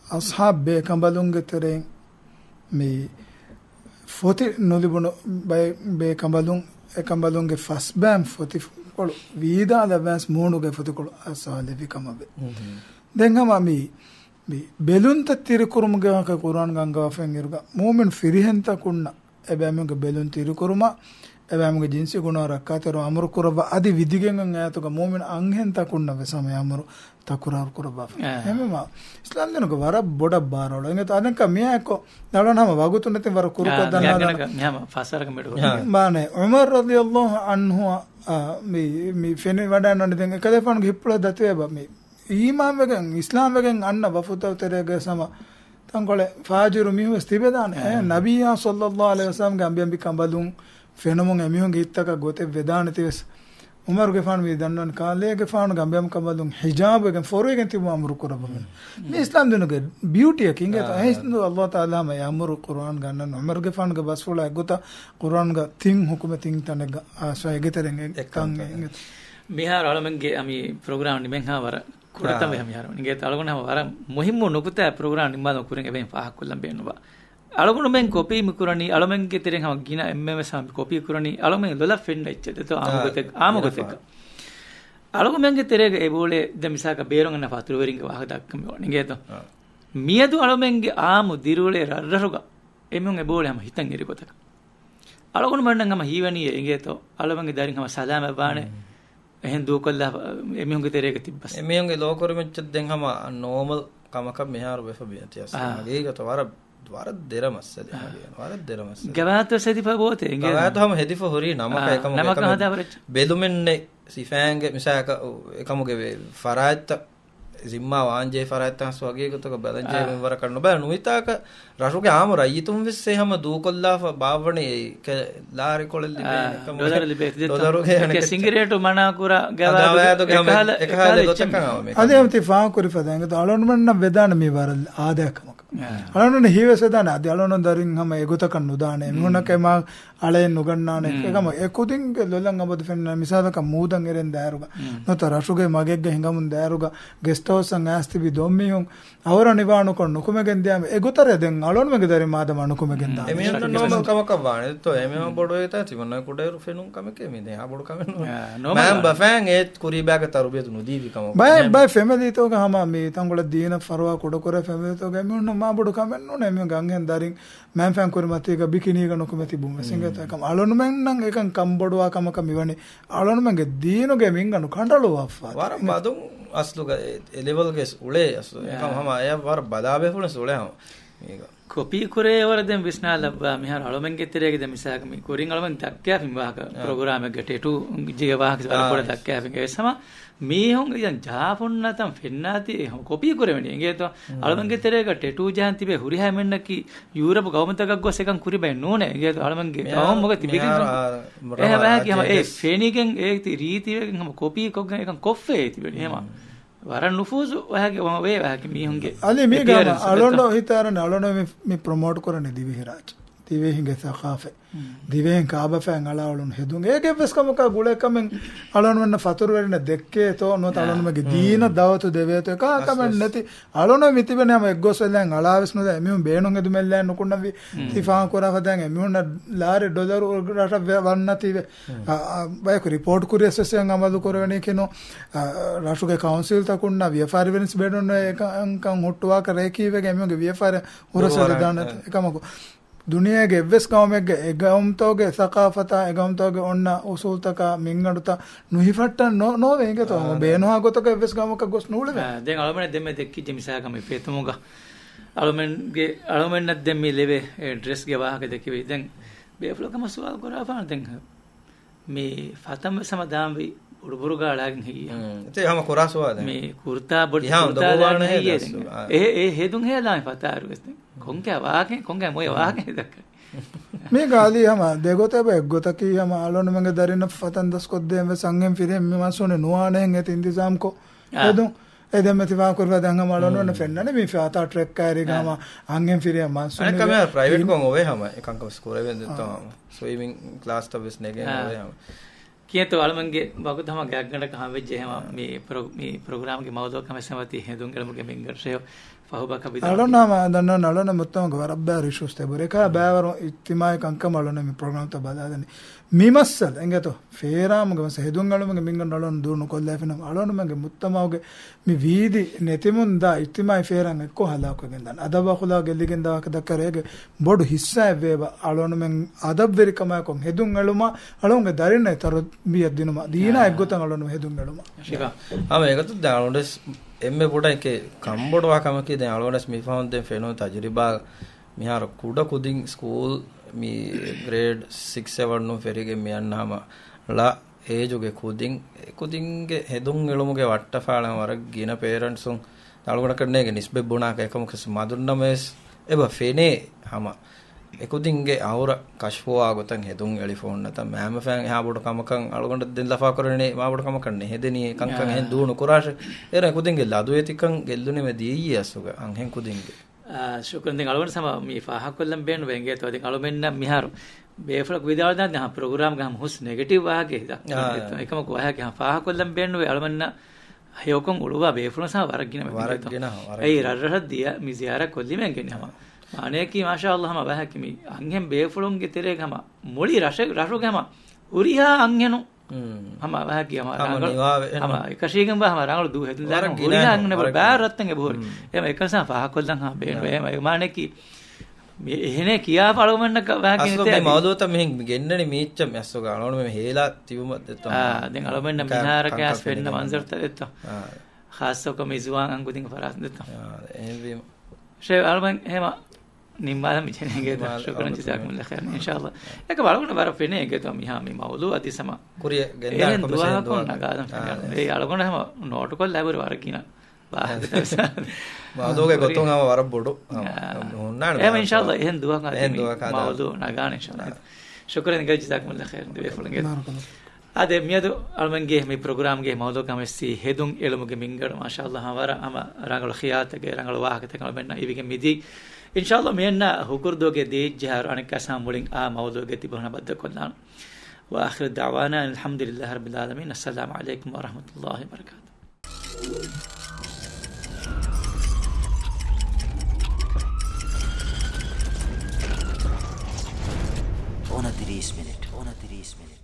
අස්හාබ් බේකඹලුන්ගේ තරෙන් මේ ෆොති නොලිබුණු බේ කඹලුන් එකඹලුන්ගේ ෆස් බෑම් ෆොති කොළු වීදාද බෑස් මෝණුගේ ෆොති කොළු අසාලෙවි කමබේ දෙංගම මේ බෙලුන්ත තිරකුරුමුගේ කුරාන් ගංගා ෆෙන් ඉරුගා මොමෙන් ෆිරිහෙන්ත කුන්න එබැමගේ බෙලුන් තිරකුරුම එවැම්ගේ ජින්සි ගුණ රක්කාතර අමරු කුරබ අදි විදිගෙන් ඈතක මොමින අංහෙන් තකුන්න වෙසම අමරු තකුරාව කුරබ එමම ඉස්ලාම් දෙනක වර බොඩ බාරවල එංගත අනක මියako නලනම වගුතු නැති වර කුරුක දන්නා මෙහම ෆසරක මෙඩ මානේ උමර් රදියල්ලාහු අන්හු මේ ෆෙන වඩන්න දෙන් කලෙෆන් ගිප්පල දතේ බ ඊමාම් වගෙන් ඉස්ලාම් වගෙන් අන්න වෆුතවතරගේ සම තංකොල ෆාජිරු මිහුස් තිබෙදාන නබියා සල්ලල්ලාහු අලයිහි වසල්ලම් ගම්බියම් බිකම්බලුන් ෆෙනමුන් එමිහුන් ගිත්තක ගොතේ වෙදාන තිවස් උමර් ගෙෆාන් වි දන්නන් කාලේ ගෙෆාන් ගම්බියම් කම්බලුන් හිජාබ් වගෙන් ෆොරුවෙන් තිබු අමරු කරබම මේ ඉස්ලාම් දෙනගේ බියුටි එක ඉංගත හිස්නු අල්ලාහ් තාලා ම යමරු කුර්ආන් ගන්නන් උමර් ගෙෆාන් ගේ බස්ෆුලා ගොත කුර්ආන් ගේ තින් හුකුම තින් තන ආසය ගෙතරෙන් එක්කන් මිහාර අලමන්ගේ අමි ප්‍රෝග්‍රෑම් නිමෙන්හා වර kurata me hamiyaro ninge alagona wara muhimmu nukuta program nimma kuren eben faak kullam beenuba alagona men copy mikurani alamen ge teren ham gina emme sam copy kurani alamen lola fenda ichede to amugote alagona men ge terege e bole de misaka beeron na faturu weringe waha dakkam ninge to miedu alamen ge amu dirule rarruga emun e bole ham hitan eri kotaka alagona men ham hiwani enge to alamen ge darin ham salama baane එහෙන් දුකල්ලා එමිහුන්ගේ තේරේක තිබ්බස් එමිහුන්ගේ ලෝකර මෙච්ච දෙන් හම normal කමක මෙහාර වෙෆබියතියස් මගේකට වර දෙරමස්සද වර දෙරමස්ස ගවාත සදිප බෝතේ ගවාත හම හෙදිෆ හොරි නමක එකම බෙදුමෙන්නේ සිෆෑන්ගේ මිසාක එකමුගේ ෆරායත් zimma wanje farattans wage gotoka balanjay menwara kanno ba nuitaaka rashuge amura yitum visse hama dukolla baavane ke laari kolelli be dollar libe dollaruge ke singiretu mana kura gawa ekhala gotakka ade amti faa kuri fadenga alon manna vedana me waral aadakamaka alon hiwe sedana ade alon darin hama egotakan nudane munake ma ale nugannaane ekama ekudin ke lolan abad fenna misalaka muudan eren daruga nota rashuge magegge hingamun daruga guest house an astibi dommihun awara nivaanu kon nukumegen diam egotare den alon mege dari madama nukumegen da emiyon normal kamaka baane to emiyon bodo eta timanna kuderu fenun kamake me den a bodu kamen man bafan et kuri baga tarubetu nudivi kam bay family to ga hama me tangola deena farwa kodokore family to ga emiyon ma bodu kamen no ne emiyon gangen darin man fan kuri mate ga bikini ga nukumeti bum singa kam alon men nan ekan kamboduwa kamaka miwani alon menge deenu ge minganu kandalu affa waram badun asluga level ges ule asu ekam hama aya war badabe fulen ule hama mega copy kore wara den visna labba mihar alomen ge terege den misaka mi korin alomen dakka fim wahaka program ge tetu jiga wahaka wala pora dakka fim ge sama mi hon idan jaaponna tam fennati copy kore meni enge to alomen ge terege tetu jahan tibe huri ha menna ki europe government ga gos ekan kuri bay none enge to alomen ge gawon moga tibigen eha waha ki hama e fenigen e riti wegen hama copy koggen ekan koffe tibeni hema wara nufuzu wahage we wahage mihunge ali me gama alondo hitarane alondo me promote korane divihiraj dive hinge thaqafe dive hin kaaba fan alawlun hedun ege veskamaka gule kamen alon menna fatur werina dekke to no talon mege deena dawatu deveto ka kamen nati alono mitibene am eggos welen alaves no da emihun beenon edu mellen nukunna vi sifa kora fadan emihun laare dollar rata wannati bay ko report kuri assessment amalu korwene keno rashuge council takunna vfr events bedon kan hottuwa kare kiwege emihun vfr urasale danat ekamako ದುನಿಯಾಗೆ ಎವ್ವೆಸ್ ಕಾಮೆಗೆ ಎಗಮ್ತೋಗೆ ಸಕಾಫತ ಎಗಮ್ತೋಗೆ ಒಣ್ಣ ಉಸೂಲ್ತಕ ಮಿಂಗಡುತ ನುಹಿಫಟ್ಟ ನೋವೆ ಹಿಂಗೆ ತೋ ಬೇನೋ ಆಗೋತಕ ಎವ್ವೆಸ್ ಕಾಮಕ ಗೊಸ್ ನೂಳೆವೆ then ಅಳಮೆನೆ ದೆಮ್ಮೆ ದೆಕ್ಕಿ ಜಮಿಸಾಕಮೆ ಪೇತಮುಗ ಅಳಮೆನ್ನ ದೆಮ್ಮಿ ಲೆವೆ dress ಗೆ ವಾಹಕ ದೆಕ್ಕಿವೆ ದೆನ್ ಬೇಫ್ಲೋಕಮ ಸುವಾಲ್ ಕೊರಾಫಾನ ದೆನ್ ಮೇ ಫತಮ ಸಮದಾಂವಿ ಉಡುಬುರುಗ ಅಳಾಗಿನ್ ಹಿಯ te hama korasuwa me kurta bodi kurta hiye e hedun hela fataru este konke waage konke moy waage dakka me gali hama degote be gotaki hama alon menge darina fatan das kodde me sangem fire me masone nuane et intizam ko hedun edem metiwa kurva danga malon ne fennane me fata trek kairi gama angem fire masone ane kame private ko ove hama ekan ko score ben detta swimming class to bis nege ove hama किए अलमंगे बहुत हम गगन कहाँ वेजे हम मे programme के मौजूद कम समति हैं दुंगल मुके मिंगर से فهو كبير ألونا ما دنا ألونا متهم كبار ريشوس تبوريكا بيار اتماع كم ألونا مي program تبادل ميمسل إنجتو فيرام كم سهدون ألونا مينغن ألونا دور نقول لفينام ألونا مي متهم مي فيدي نتيمون دا اتماع فيرام كو هلا كوجندان أدب أخلا جليجن دا كذا كريه بود حصة فيبا ألونا من أدب فيري كم كم هدون ألوما ألونا دارين نتارو بيادينو ما دينا إغوتان ألونا هدون ألوما شيكا أما إغوتو داونلودس එම්මේ පොඩයි කේ කම්බොඩවා කමකේ දැන් අලවනස් මි ෆවුන්ඩ් දෙන් ෆෙනෝ තජරිබා මිහාර කුඩ කුදින් ස්කූල් මි ග්‍රේඩ් 6 7 නු ෆෙරිගේ මියන්නාම ලා ඒජුගේ කුදින්ගේ හෙදුන් එළුමුගේ වට්ටෆාලම වර ගින පේරන්ට්ස් උන් අලවන කන්නේගේ නිස්බෙ බොනාක එකමකස් මදුන්නමස් එබ ෆෙනේ හම එකුදින්ගේ අවුර කෂ්පෝවා ගොතන් හෙදුන් එලිෆෝන් නැත මෑම ෆෑන් එහා බොඩ කමකන් අලගොන්ඩ දෙන් ලෆා කරනේ මා බොඩ කමකන්නේ හෙදෙනී කංකන් හෙන් දුණු කුරාෂ එර එකුදින්ගේ ලදු එතිකන් ගෙල්දුනේ මෙ දීයි අසුග අන් හෙන් කුදින්ගේ ಶುಕ್ರನ್ ದಿನ ಅಳವನ್ ಸಮ ಮಿ ಫಾಹ ಕೊಲ್ಲಂ ಬೇನು ವೆಂಗೆ ತೋ ದಿನ ಅಳಮೆನ್ನ ಮಿಹಾರು ಬೇಫಲ ವಿದಾಳ ದ ಹ ಪ್ರೋಗ್ರಾಮ್ ಗ ಹಮ್ ಹುಸ್ ನೆಗೆಟಿವ್ ವಾಗೆ ದ ಏಕಮ ಕೋ ವಾಗೆ ಹ ಫಾಹ ಕೊಲ್ಲಂ ಬೇನು ಅಳಮನ್ನ ಹಯೋಕಂ ಉಳುವಾ ಬೇಫಲ ಸಮ ವರಗಿನ ಐ ರರಹ ದಿಯ ಮಿ ಜಿಯಾರ ಕೊಲ್ಲಿ ಮೆಂಗೆ ನಮ माने की माशाअल्लाह हम वह कि अंगेम बेफुलुं के तेरे हम मोली राशो के हम उरिया अंगेनु हम वह कि हम कशीगम हम रांगल दू है उरिया अंगने बार रत्तंगे बोर एम एकसा फाह कोल्दं हम बेन वे माने की එහෙනේ කියා පළවෙන්න වහගෙන ඉතින් මවදෝත මෙහෙන් ගෙන්නනේ මීච්ච මැස්සෝ ගානවල මේ හේලා තිබුම දෙතම දැන් අලවෙන්න මිනාර කෑස් වෙන්න මන්සර්ත දෙත ખાસක මිසුවාන් අංගුදින් ෆරාස් දෙත එහෙම شيء ألبان هما نيمبالا ميجيني كده شكرا جزاكم الله خير إن شاء الله لكن بعرفنا بعرف فيني كده ميها مي موضوع أدي سما كوريا جندار كمسين دوا إيه ألبان هما نوت كل لا بر واركينا موضوع كتوم هما بعرف بودو إيه إن شاء الله إيه دوا كده موضوع ناقان إن شاء الله شكرا جزاكم الله خير دبي فلان كده هذا ميادو ألبان جه مي برنامج جه موضوع كمسي هدوم إلمو جمينجر ما شاء الله هما أما رانغل خيات جه رانغل واحد تكلم بيننا إيه بيجي ميدي إن شاء الله مينا هكور دوجة دي جهار أنا كاسام بولين موضوع جتي بهنا بدأ كلنا وآخر دعوانا الحمد لله رب العالمين السلام عليكم ورحمة الله وبركاته. Ona 30 minutes.